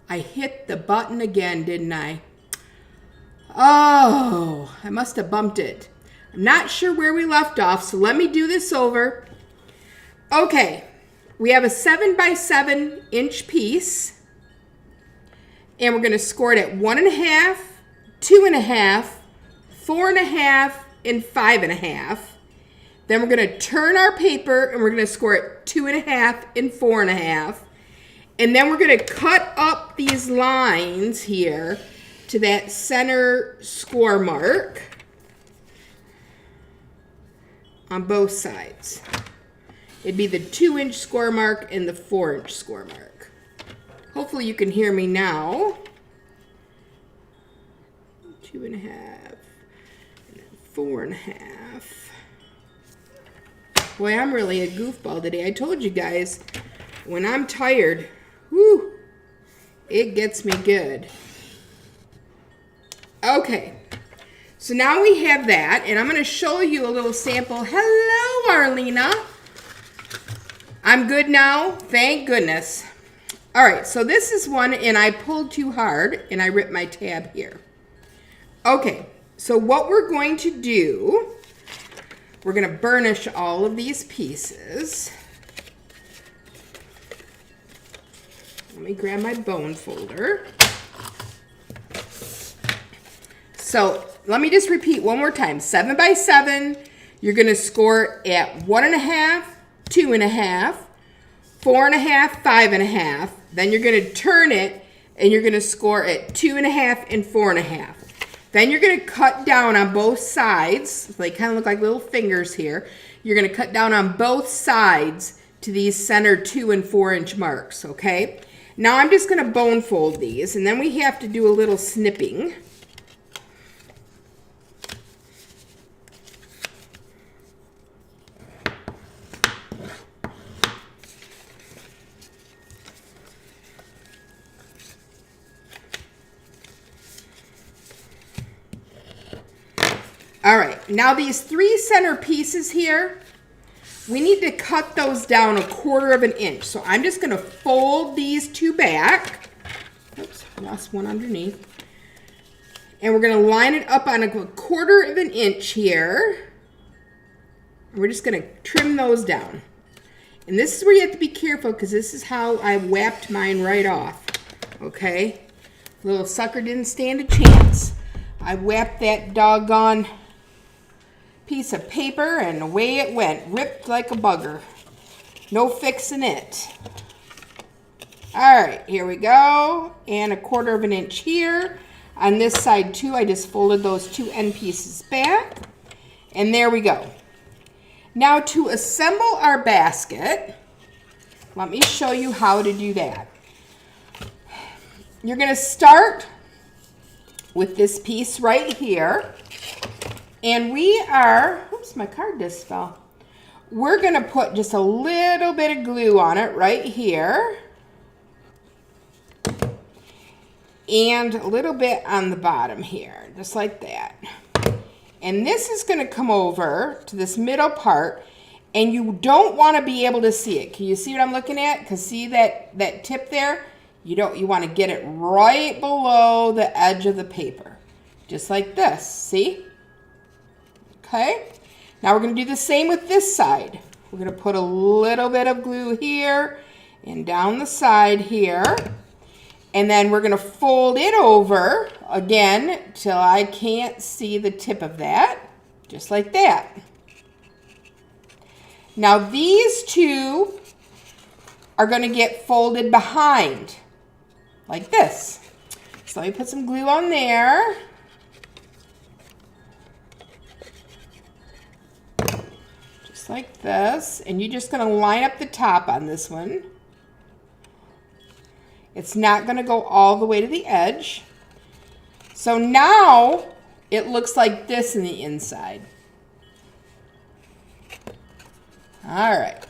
I hit the button again, didn't I? Oh, I must have bumped it. I'm not sure where we left off, so let me do this over. Okay, we have a 7x7" piece, and we're going to score it at 1.5, 2.5, 4.5, and 5.5. Then we're going to turn our paper, and we're going to score it 2.5 and 4.5. And then we're going to cut up these lines here to that center score mark on both sides. It'd be the 2-inch score mark and the 4-inch score mark. Hopefully you can hear me now. 2.5 and then 4.5. Boy, I'm really a goofball today. I told you guys, when I'm tired, whew, it gets me good. Okay, so now we have that, and I'm going to show you a little sample. Hello, Arlena. I'm good now, thank goodness. All right, so this is one, and I pulled too hard, and I ripped my tab here. Okay, so what we're going to do, we're going to burnish all of these pieces. Let me grab my bone folder. So let me just repeat one more time. 7x7, you're going to score at 1.5, 2.5, 4.5, 5.5. Then you're going to turn it, and you're going to score at 2.5 and 4.5. Then you're going to cut down on both sides. They kind of look like little fingers here. You're going to cut down on both sides to these center 2 and 4-inch marks, okay? Now I'm just going to bone fold these, and then we have to do a little snipping. All right, now these 3 center pieces here, we need to cut those down 1/4 inch. So I'm just going to fold these 2 back. Oops, I lost one underneath. And we're going to line it up on 1/4 inch here. And we're just going to trim those down. And this is where you have to be careful, because this is how I whapped mine right off. Okay? Little sucker didn't stand a chance. I whapped that doggone piece of paper, and away it went, ripped like a bugger. No fixing it. All right, here we go, and 1/4 inch here. On this side too, I just folded those 2 end pieces back, and there we go. Now to assemble our basket, let me show you how to do that. You're going to start with this piece right here. And we are, oops, my card just fell. We're going to put just a little bit of glue on it right here. And a little bit on the bottom here, just like that. And this is going to come over to this middle part, and you don't want to be able to see it. Can you see what I'm looking at? Because see that tip there? You want to get it right below the edge of the paper. Just like this, see? Okay, now we're going to do the same with this side. We're going to put a little bit of glue here and down the side here. And then we're going to fold it over again till I can't see the tip of that. Just like that. Now these 2 are going to get folded behind like this. So let me put some glue on there. Like this, and you're just going to line up the top on this one. It's not going to go all the way to the edge. So now it looks like this in the inside. All right.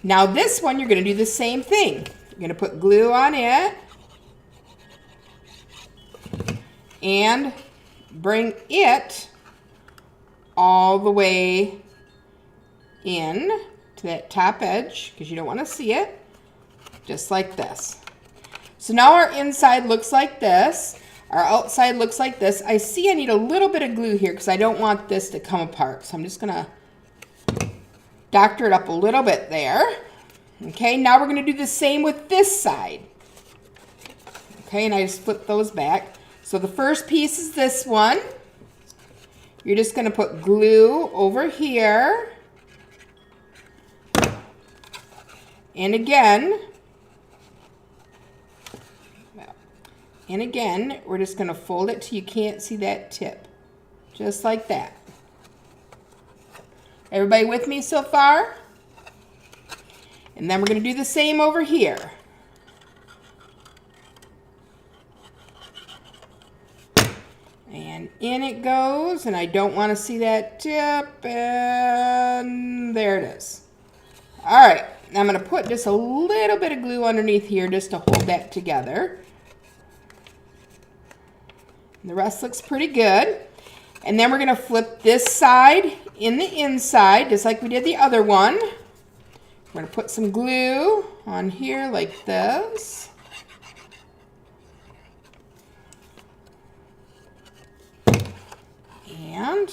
Now this one, you're going to do the same thing. You're going to put glue on it and bring it all the way in to that top edge, because you don't want to see it, just like this. So now our inside looks like this. Our outside looks like this. I see I need a little bit of glue here because I don't want this to come apart. So I'm just going to doctor it up a little bit there. Okay, now we're going to do the same with this side. Okay, and I just flip those back. So the first piece is this one. You're just going to put glue over here. And again, we're just going to fold it till you can't see that tip. Just like that. Everybody with me so far? And then we're going to do the same over here. And in it goes, and I don't want to see that tip, and there it is. All right, I'm going to put just a little bit of glue underneath here just to hold that together. And the rest looks pretty good. And then we're going to flip this side in the inside, just like we did the other one. We're going to put some glue on here like this. And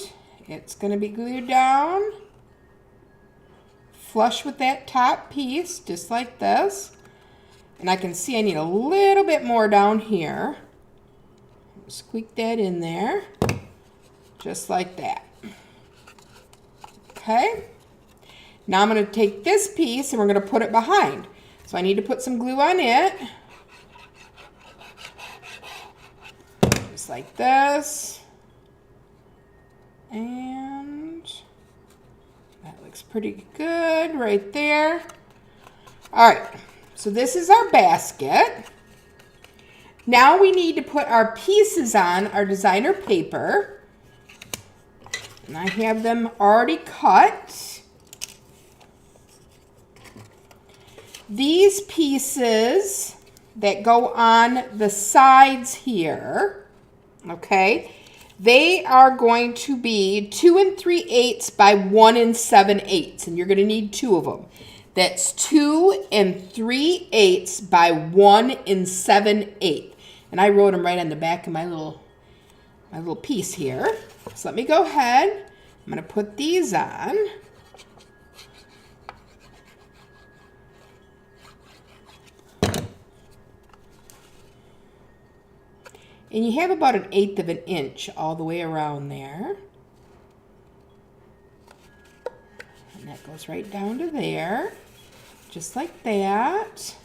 it's going to be glued down flush with that top piece, just like this. And I can see I need a little bit more down here. Squeak that in there, just like that. Okay. Now I'm going to take this piece and we're going to put it behind. So I need to put some glue on it. Just like this. And that looks pretty good right there. All right, so this is our basket. Now we need to put our pieces on our designer paper. And I have them already cut. These pieces that go on the sides here, okay, they are going to be 2 3/8 by 1 7/8, and you're going to need 2 of them. That's 2 3/8 by 1 7/8. And I wrote them right on the back of my little piece here. So let me go ahead. I'm going to put these on. And you have about 1/8 of an inch all the way around there. And that goes right down to there, just like that.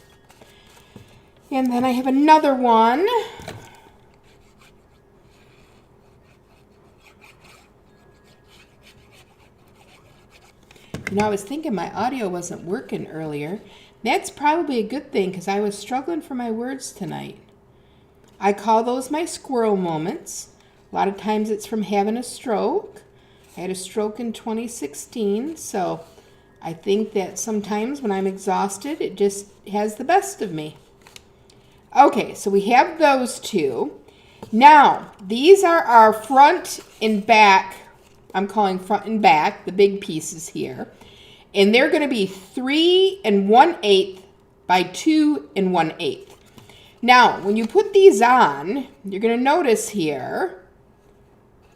And then I have another one. You know, I was thinking my audio wasn't working earlier. That's probably a good thing because I was struggling for my words tonight. I call those my squirrel moments. A lot of times it's from having a stroke. I had a stroke in 2016, so I think that sometimes when I'm exhausted, it just has the best of me. Okay, so we have those two. Now, these are our front and back. I'm calling front and back, the big pieces here. And they're going to be 3 1/8 by 2 1/8. Now, when you put these on, you're going to notice here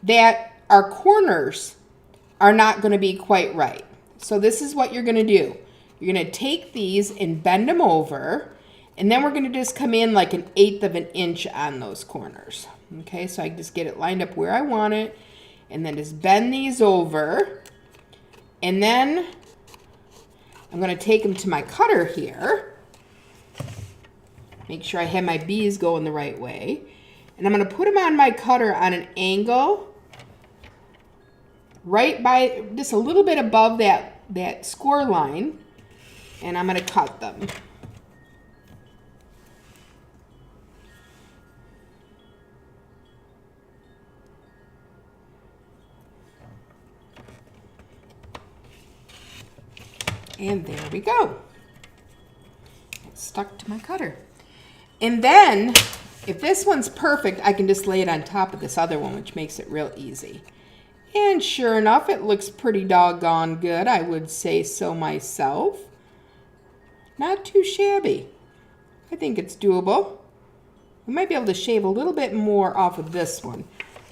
that our corners are not going to be quite right. So this is what you're going to do. You're going to take these and bend them over, and then we're going to just come in like 1/8 of an inch on those corners. Okay, so I just get it lined up where I want it, and then just bend these over, and then I'm going to take them to my cutter here. Make sure I have my bees going the right way. And I'm going to put them on my cutter on an angle right by, just a little bit above that score line. And I'm going to cut them. And there we go. It's stuck to my cutter. And then, if this one's perfect, I can just lay it on top of this other one, which makes it real easy. And sure enough, it looks pretty doggone good. I would say so myself. Not too shabby. I think it's doable. We might be able to shave a little bit more off of this one.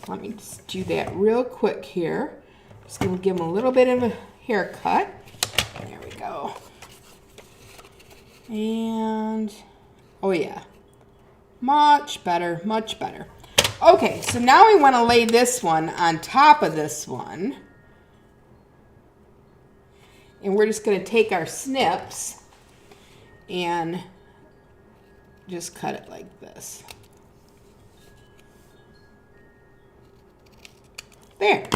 Let me just do that real quick here. Just gonna give them a little bit of a haircut. There we go. And, oh yeah, much better, much better. Okay, so now we want to lay this one on top of this one. And we're just going to take our snips and just cut it like this. There.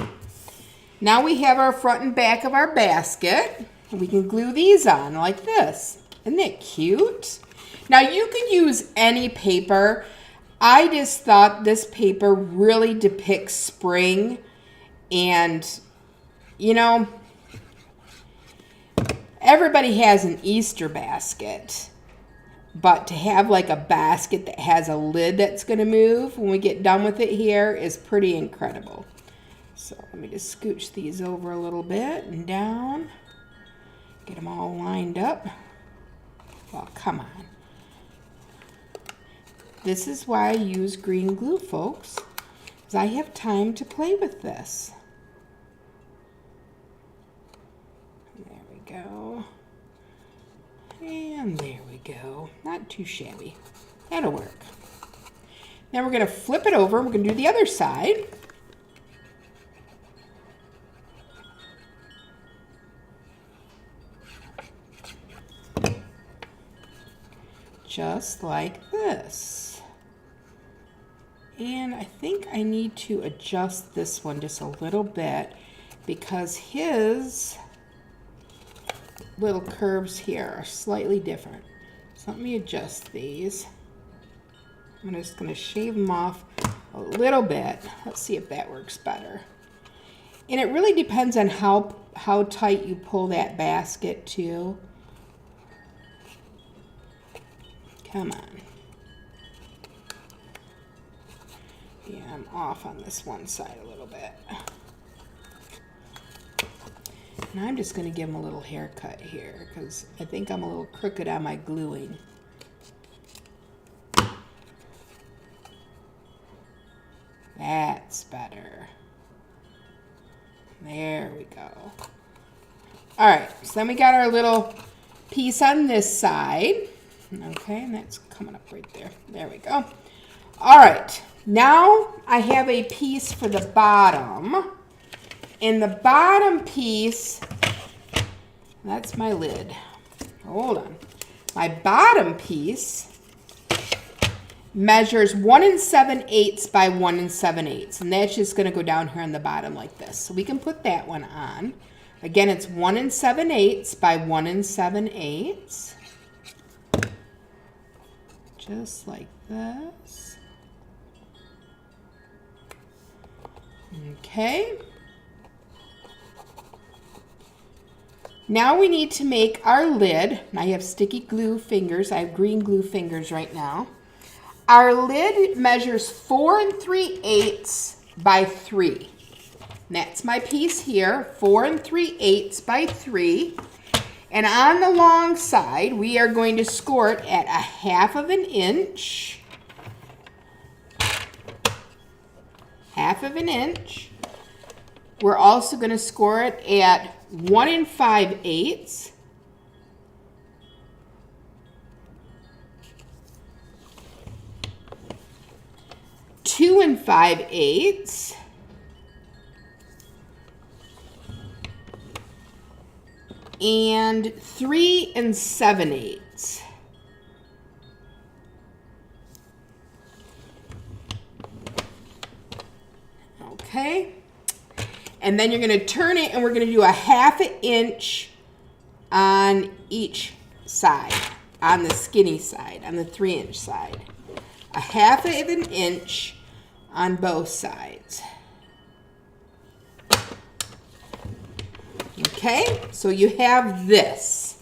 Now we have our front and back of our basket. We can glue these on like this. Isn't that cute? Now you can use any paper. I just thought this paper really depicts spring, and you know, everybody has an Easter basket, but to have like a basket that has a lid that's going to move when we get done with it here is pretty incredible. So let me just scooch these over a little bit and down, get them all lined up. Well, come on. This is why I use green glue, folks, because I have time to play with this. There we go. And there we go. Not too shabby. That'll work. Now we're going to flip it over. We're going to do the other side. Just like this. And I think I need to adjust this one just a little bit because his little curves here are slightly different. So let me adjust these. I'm just going to shave them off a little bit. Let's see if that works better. And it really depends on how tight you pull that basket too. Come on. Yeah, I'm off on this one side a little bit. And I'm just going to give him a little haircut here because I think I'm a little crooked on my gluing. That's better. There we go. All right, so then we got our little piece on this side. Okay, and that's coming up right there. There we go. All right, now I have a piece for the bottom. And the bottom piece, that's my lid. Hold on. My bottom piece measures 1 7/8 by 1 7/8. And that's just going to go down here on the bottom like this. So we can put that one on. Again, it's 1 7/8 by 1 7/8. Just like this. Okay. Now we need to make our lid. I have sticky glue fingers. I have green glue fingers right now. Our lid measures 4 3/8 by 3. And that's my piece here, 4 3/8 by 3. And on the long side, we are going to score it at 1/2 inch. 1/2 inch. We're also going to score it at 1 5/8. Two 5/8. And 3 7/8. Okay. And then you're going to turn it and we're going to do 1/2 inch on each side, on the skinny side, on the 3-inch side. 1/2 inch on both sides. Okay, so you have this.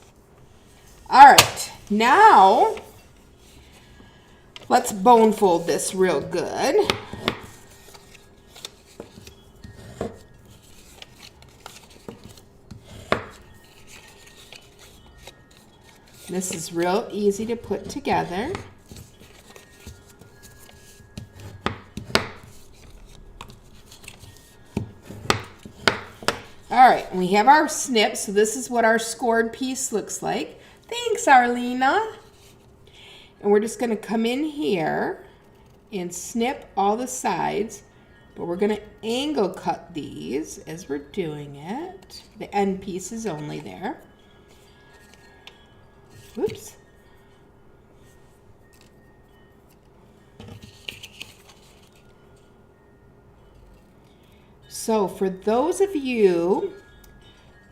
All right, now let's bone fold this real good. This is real easy to put together. All right, we have our snip, so this is what our scored piece looks like. Thanks, Arlena. And we're just going to come in here and snip all the sides, but we're going to angle cut these as we're doing it. The end piece is only there. Oops. So for those of you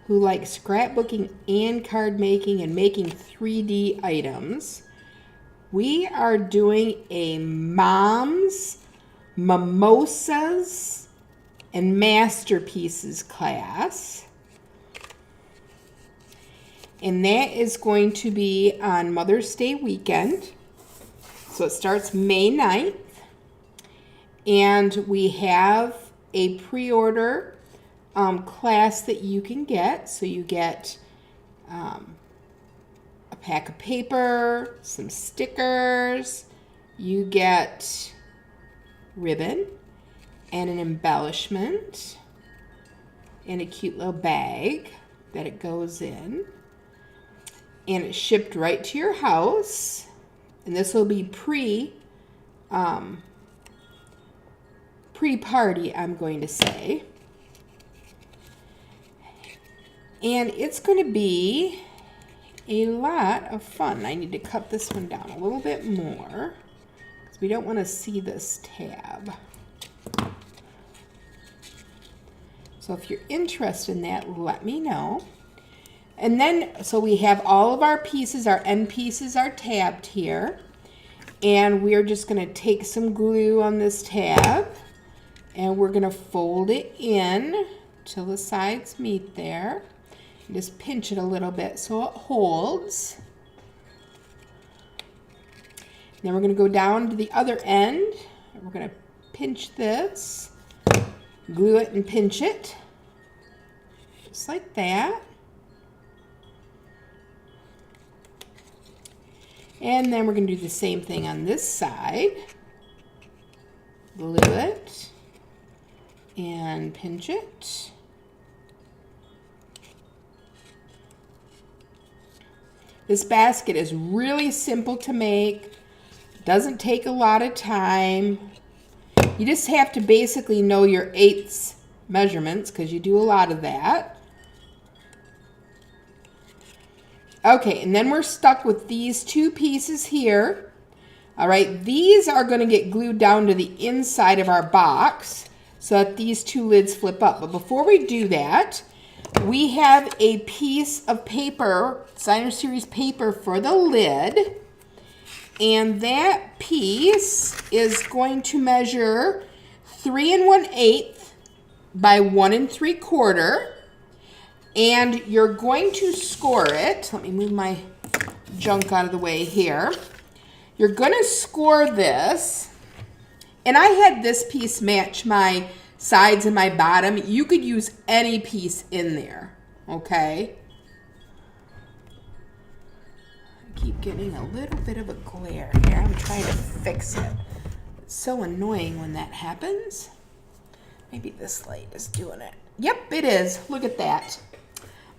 who like scrapbooking and card making and making 3D items, we are doing a Moms, Mimosas, and Masterpieces class. And that is going to be on Mother's Day weekend. So it starts May 9th. And we have a pre-order class that you can get. So you get a pack of paper, some stickers, you get ribbon and an embellishment and a cute little bag that it goes in. And it's shipped right to your house. And this will be pre-party, I'm going to say. And it's going to be a lot of fun. I need to cut this one down a little bit more because we don't want to see this tab. So if you're interested in that, let me know. And then, so we have all of our pieces, our end pieces are tabbed here. And we're just going to take some glue on this tab. And we're going to fold it in till the sides meet there. And just pinch it a little bit so it holds. And then we're going to go down to the other end. And we're going to pinch this, glue it and pinch it. Just like that. And then we're going to do the same thing on this side. Glue it and pinch it. This basket is really simple to make. Doesn't take a lot of time. You just have to basically know your eighths measurements because you do a lot of that. Okay, and then we're stuck with these two pieces here. All right, these are going to get glued down to the inside of our box so that these two lids flip up. But before we do that, we have a piece of paper, Designer Series paper for the lid. And that piece is going to measure 3 1/8 by 1 3/4. And you're going to score it. Let me move my junk out of the way here. You're going to score this. And I had this piece match my sides and my bottom. You could use any piece in there, okay? I keep getting a little bit of a glare here. I'm trying to fix it. It's so annoying when that happens. Maybe this light is doing it. Yep, it is. Look at that.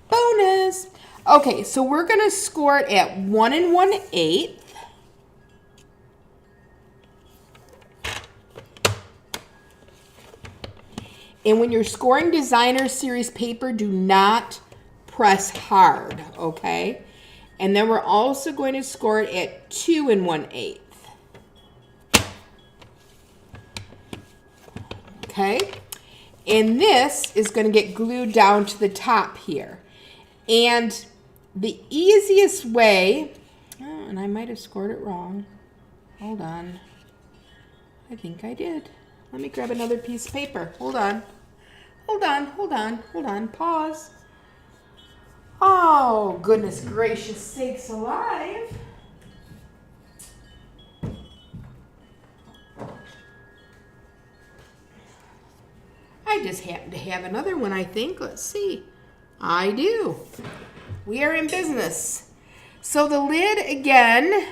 Bonus. Okay, so we're going to score it at 1 1/8. And when you're scoring Designer Series paper, do not press hard, okay? And then we're also going to score it at 2 1/8. Okay? And this is going to get glued down to the top here. And the easiest way, oh, and I might have scored it wrong. Hold on. I think I did. Let me grab another piece of paper. Hold on. Hold on, hold on, hold on. Pause. Oh, goodness gracious sakes alive. I just happen to have another one, I think. Let's see. I do. We are in business. So the lid, again,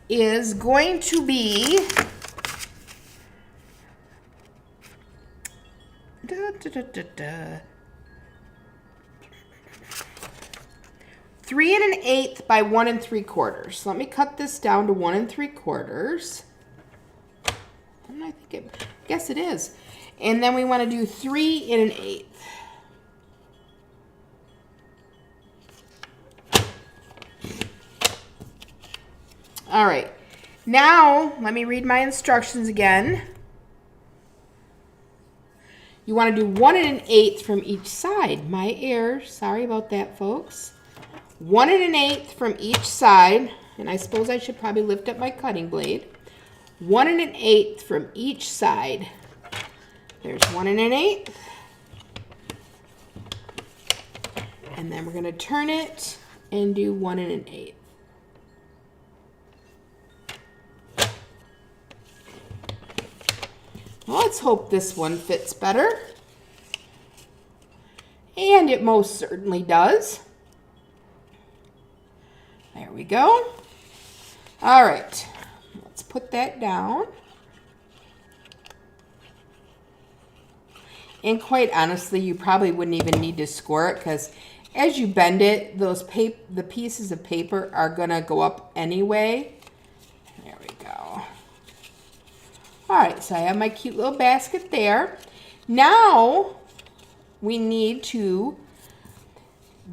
is going to be 3 1/8 by 1 3/4. So let me cut this down to 1 3/4. And I guess it is. And then we want to do 3 1/8. All right. Now, let me read my instructions again. You want to do 1 1/8 from each side. My error. Sorry about that, folks. 1 1/8 from each side. And I suppose I should probably lift up my cutting blade. 1 1/8 from each side. There's 1 1/8. And then we're going to turn it and do 1 1/8. Well, let's hope this one fits better. And it most certainly does. There we go. All right, let's put that down. And quite honestly, you probably wouldn't even need to score it because as you bend it, the pieces of paper are gonna go up anyway. There we go. All right, so I have my cute little basket there. Now we need to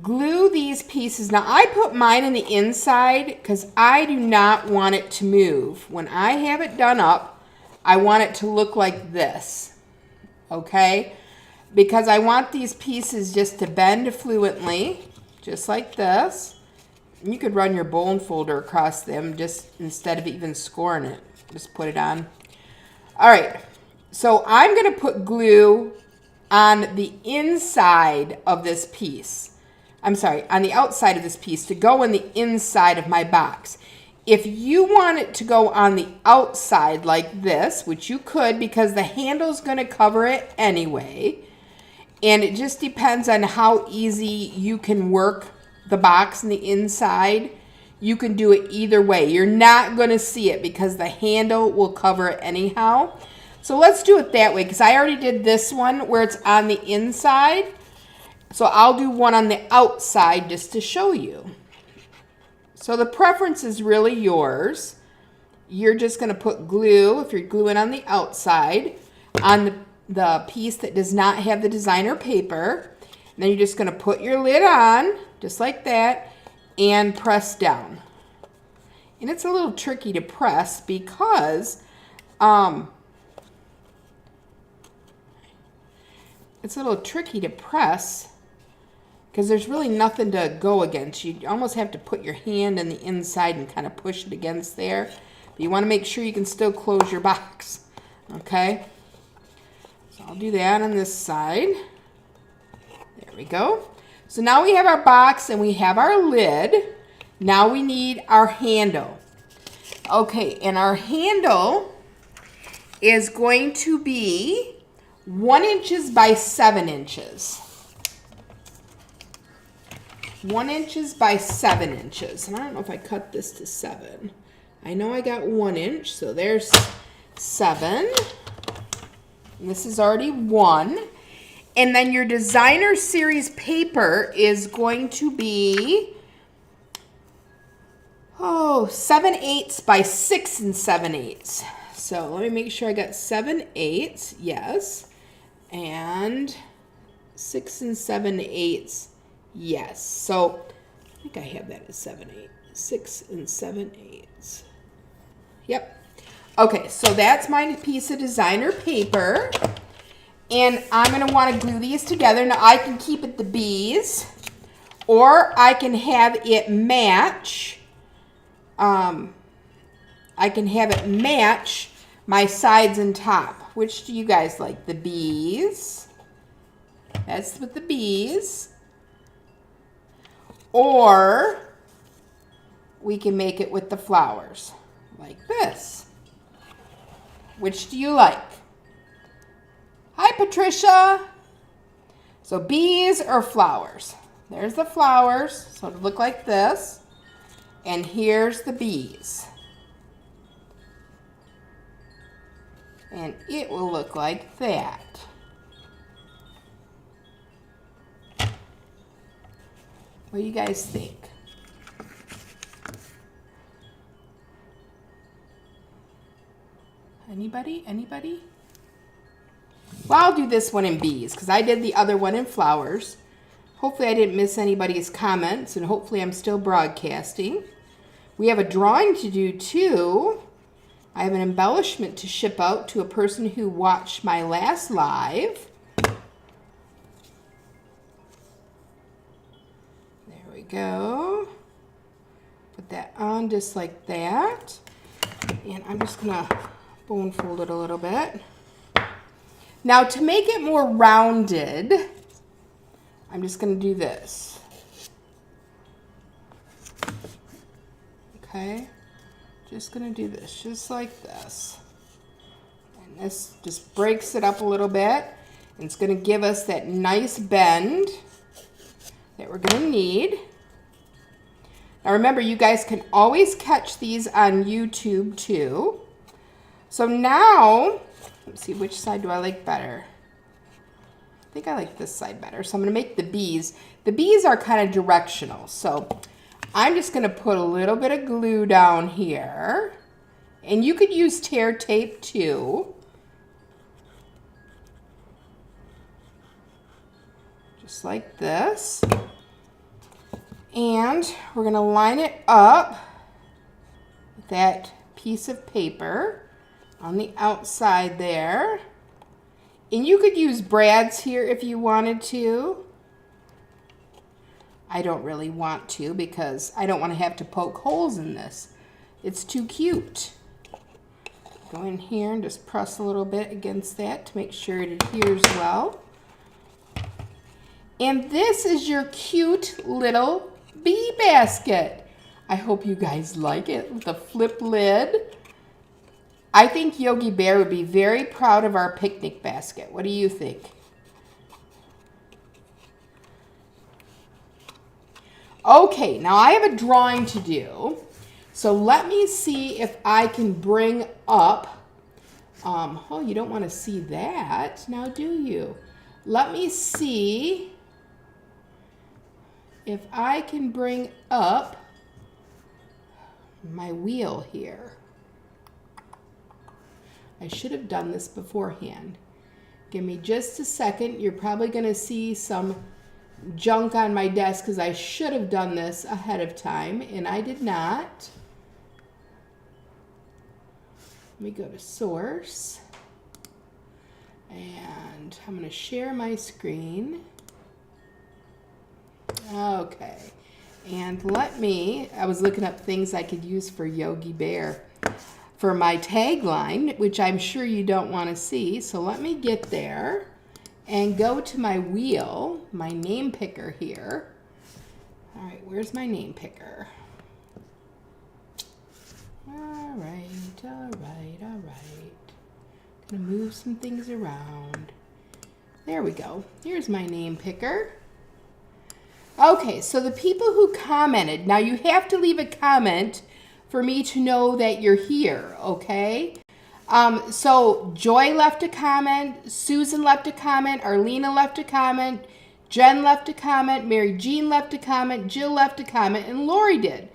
glue these pieces. Now I put mine in the inside because I do not want it to move. When I have it done up, I want it to look like this, okay? Because I want these pieces just to bend fluently, just like this. You could run your bone folder across them just instead of even scoring it. Just put it on. All right, so I'm going to put glue on the inside of this piece. I'm sorry, on the outside of this piece to go in the inside of my box. If you want it to go on the outside like this, which you could because the handle's going to cover it anyway, and it just depends on how easy you can work the box on the inside. You can do it either way. You're not going to see it because the handle will cover it anyhow. So let's do it that way because I already did this one where it's on the inside. So I'll do one on the outside just to show you. So the preference is really yours. You're just going to put glue, if you're gluing on the outside, on the piece that does not have the designer paper. And then you're just going to put your lid on, just like that, and press down. And it's a little tricky to press because there's really nothing to go against. You almost have to put your hand in the inside and kind of push it against there. But you want to make sure you can still close your box. Okay? So I'll do that on this side. There we go. So now we have our box and we have our lid. Now we need our handle. Okay, and our handle is going to be 1 inch by 7 inches. 1 inch by 7 inches. And I don't know if I cut this to 7. I know I got 1 inch, so there's 7. And this is already 1. And then your designer series paper is going to be 7/8 by 6 7/8. So let me make sure I got 7/8, yes, and 6 7/8, yes. So I think I have that as 7/8, 6 7/8. Yep. Okay, so that's my piece of designer paper. And I'm going to want to glue these together. Now, I can keep it the bees, or I can have it match. I can have it match my sides and top. Which do you guys like? The bees. That's with the bees. Or we can make it with the flowers, like this. Which do you like? Hi, Patricia. So bees or flowers? There's the flowers, so it'll look like this. And here's the bees. And it will look like that. What do you guys think? Anybody? Anybody? Well, I'll do this one in bees because I did the other one in flowers. Hopefully I didn't miss anybody's comments, and hopefully I'm still broadcasting. We have a drawing to do too. I have an embellishment to ship out to a person who watched my last live. There we go. Put that on just like that. And I'm just gonna bone fold it a little bit. Now to make it more rounded, I'm just going to do this. Okay, just going to do this, just like this. And this just breaks it up a little bit. And it's going to give us that nice bend that we're going to need. Now remember, you guys can always catch these on YouTube too. So now, let's see, which side do I like better? I think I like this side better. So I'm going to make the bees. The bees are kind of directional. So I'm just going to put a little bit of glue down here. And you could use tear tape too. Just like this. And we're going to line it up with that piece of paper on the outside there. And you could use brads here if you wanted to. I don't really want to because I don't want to have to poke holes in this. It's too cute. Go in here and just press a little bit against that to make sure it adheres well. And this is your cute little bee basket. I hope you guys like it with the flip lid. I think Yogi Bear would be very proud of our picnic basket. What do you think? Okay, now I have a drawing to do. So let me see if I can bring up, oh, you don't want to see that, now do you? Let me see if I can bring up my wheel here. I should have done this beforehand. Give me just a second. You're probably going to see some junk on my desk because I should have done this ahead of time, and I did not. Let me go to source. And I'm going to share my screen. Okay. And I was looking up things I could use for Yogi Bear for my tagline, which I'm sure you don't want to see. So let me get there and go to my wheel, my name picker here. All right, where's my name picker? All right. Gonna move some things around. There we go. Here's my name picker. Okay, so the people who commented, now you have to leave a comment for me to know that you're here, okay? So Joy left a comment, Susan left a comment, Arlena left a comment, Jen left a comment, Mary Jean left a comment, Jill left a comment, and Lori did.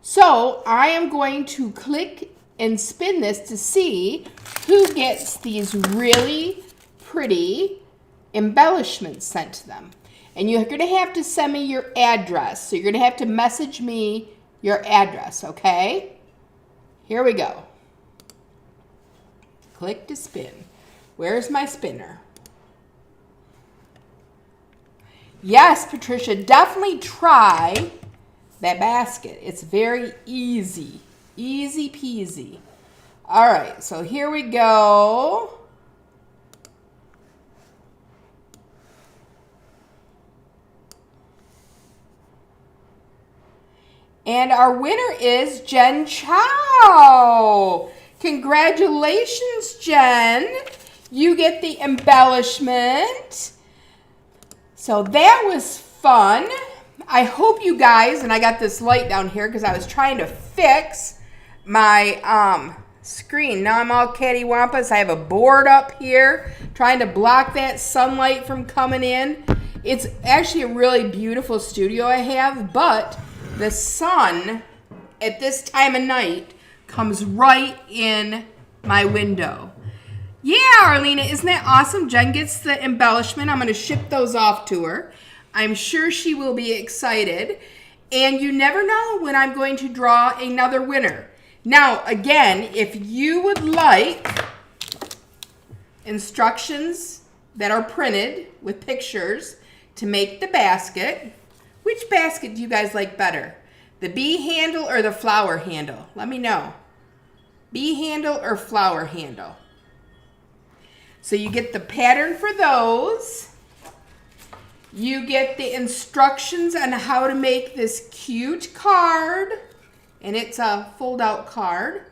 So I am going to click and spin this to see who gets these really pretty embellishments sent to them. And you're going to have to send me your address. So you're going to have to message me your address, okay? Here we go. Click to spin. Where's my spinner? Yes, Patricia, definitely try that basket. It's very easy. Easy peasy. All right, so here we go. And our winner is Jen Chow. Congratulations, Jen. You get the embellishment. So that was fun. I hope you guys, and I got this light down here because I was trying to fix my screen. Now I'm all cattywampus. I have a board up here trying to block that sunlight from coming in. It's actually a really beautiful studio I have, but the sun at this time of night comes right in my window. Yeah, Arlena, isn't that awesome? Jen gets the embellishment. I'm going to ship those off to her. I'm sure she will be excited. And you never know when I'm going to draw another winner. Now, again, if you would like instructions that are printed with pictures to make the basket, which basket do you guys like better? The bee handle or the flower handle? Let me know. Bee handle or flower handle? So you get the pattern for those. You get the instructions on how to make this cute card. And it's a fold-out card.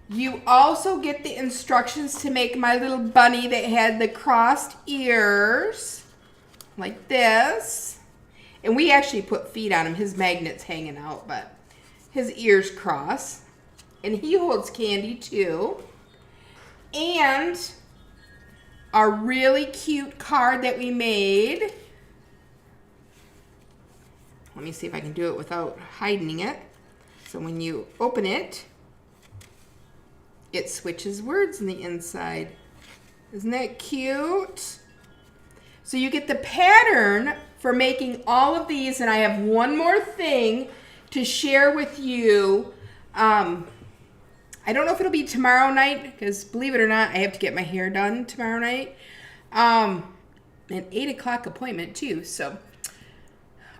You also get the instructions to make my little bunny that had the crossed ears. Like this. And we actually put feet on him. His magnet's hanging out, but his ears cross. And he holds candy too. And our really cute card that we made. Let me see if I can do it without hiding it. So when you open it, it switches words on the inside. Isn't that cute? So you get the pattern for making all of these, and I have one more thing to share with you. I don't know if it'll be tomorrow night, because believe it or not, I have to get my hair done tomorrow night. An 8 o'clock appointment too. So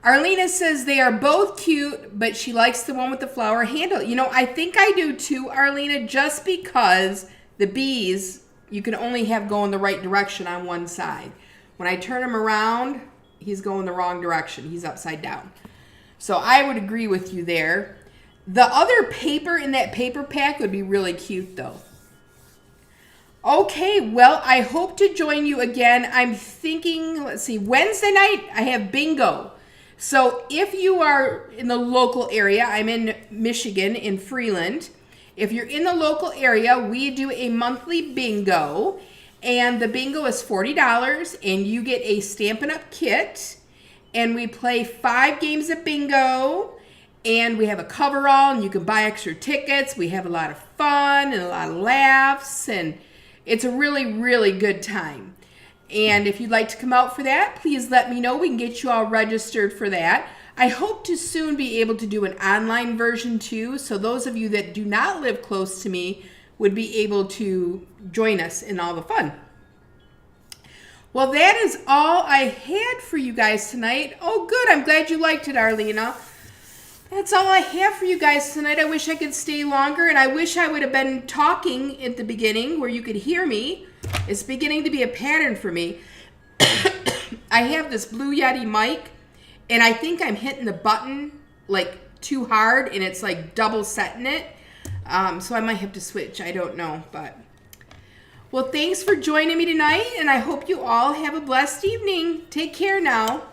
Arlena says they are both cute, but she likes the one with the flower handle. You know, I think I do too, Arlena, just because the bees, you can only have going the right direction on one side. When I turn him around, he's going the wrong direction. He's upside down. So I would agree with you there. The other paper in that paper pack would be really cute though. Okay, well, I hope to join you again. I'm thinking, let's see, Wednesday night I have bingo. So if you are in the local area, I'm in Michigan, in Freeland. If you're in the local area, we do a monthly bingo. And the bingo is $40 and you get a Stampin' Up! Kit. And we play 5 games of bingo. And we have a coverall and you can buy extra tickets. We have a lot of fun and a lot of laughs. And it's a really, really good time. And if you'd like to come out for that, please let me know. We can get you all registered for that. I hope to soon be able to do an online version too. So those of you that do not live close to me would be able to join us in all the fun. Well, that is all I had for you guys tonight. Oh, good. I'm glad you liked it, Arlena. That's all I have for you guys tonight. I wish I could stay longer, and I wish I would have been talking at the beginning where you could hear me. It's beginning to be a pattern for me. I have this Blue Yeti mic, and I think I'm hitting the button like too hard, and it's like double setting it. So I might have to switch. I don't know, but well, thanks for joining me tonight, and I hope you all have a blessed evening. Take care now.